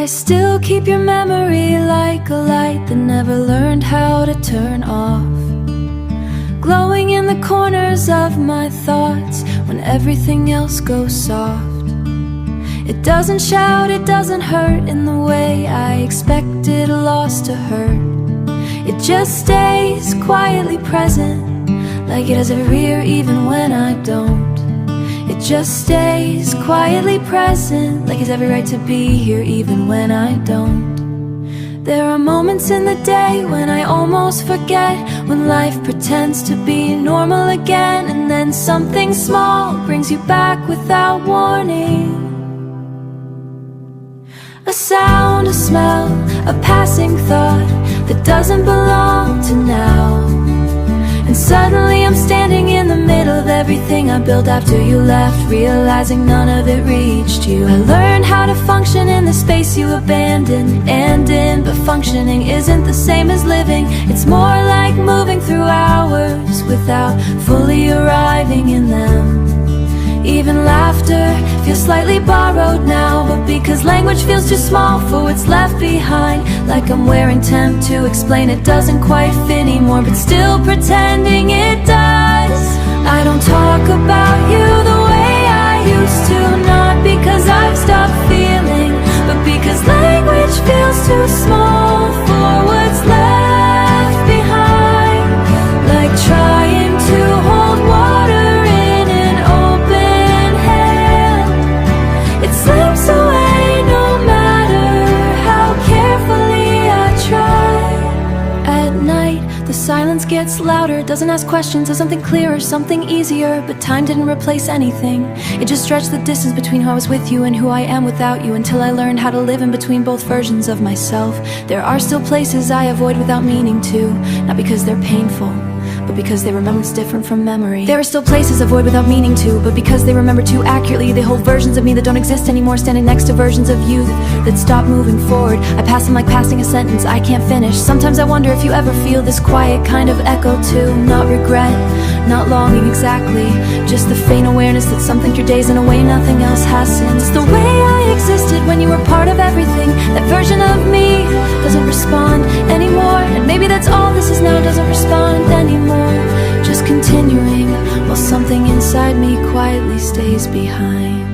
I still keep your memory like a light that never learned how to turn off, glowing in the corners of my thoughts when everything else goes soft. It doesn't shout, it doesn't hurt in the way I expected a loss to hurt. It just stays quietly present, like it has every ear even when I don't. It just stays quietly present, like it's every right to be here even when I don't. There are moments in the day when I almost forget, when life pretends to be normal again, and then something small brings you back without warning. A sound, a smell, a passing thought that doesn't belong to now. And suddenly I'm standing in the middle of everything I built after you left, realizing none of it reached you. I learned how to function in the space you abandoned and in, but functioning isn't the same as living. It's more like moving through hours without fully arriving in them. Even laughter feels slightly borrowed now, but because language feels too small for what's left behind, like I'm wearing temp to explain it doesn't quite fit anymore, but still pretending it does. I don't talk about you the way I used to, not because I've stopped feeling, but because language feels too small for what's left behind. Like trying to hold water in an open hand, it slips away no matter how carefully I try. At night, the silence gets louder, doesn't ask questions, does something clearer, something easier, but time didn't replace anything. It just stretched the distance between who I was with you and who I am without you, until I learned how to live in between both versions of myself. There are still places I avoid without meaning to, not because they're painful, but because they remember it's different from memory. There are still places I avoid without meaning to, but because they remember too accurately. They hold versions of me that don't exist anymore, standing next to versions of you that stop moving forward. I pass them like passing a sentence I can't finish. Sometimes I wonder if you ever feel this quiet kind of echo too. Not regret, not longing exactly, just the faint awareness that some think your days in a way nothing else has since. The way I existed when you were part of everything, that version of me doesn't respond anymore. And maybe that's all this is now, doesn't respond anymore. Just continuing while something inside me quietly stays behind.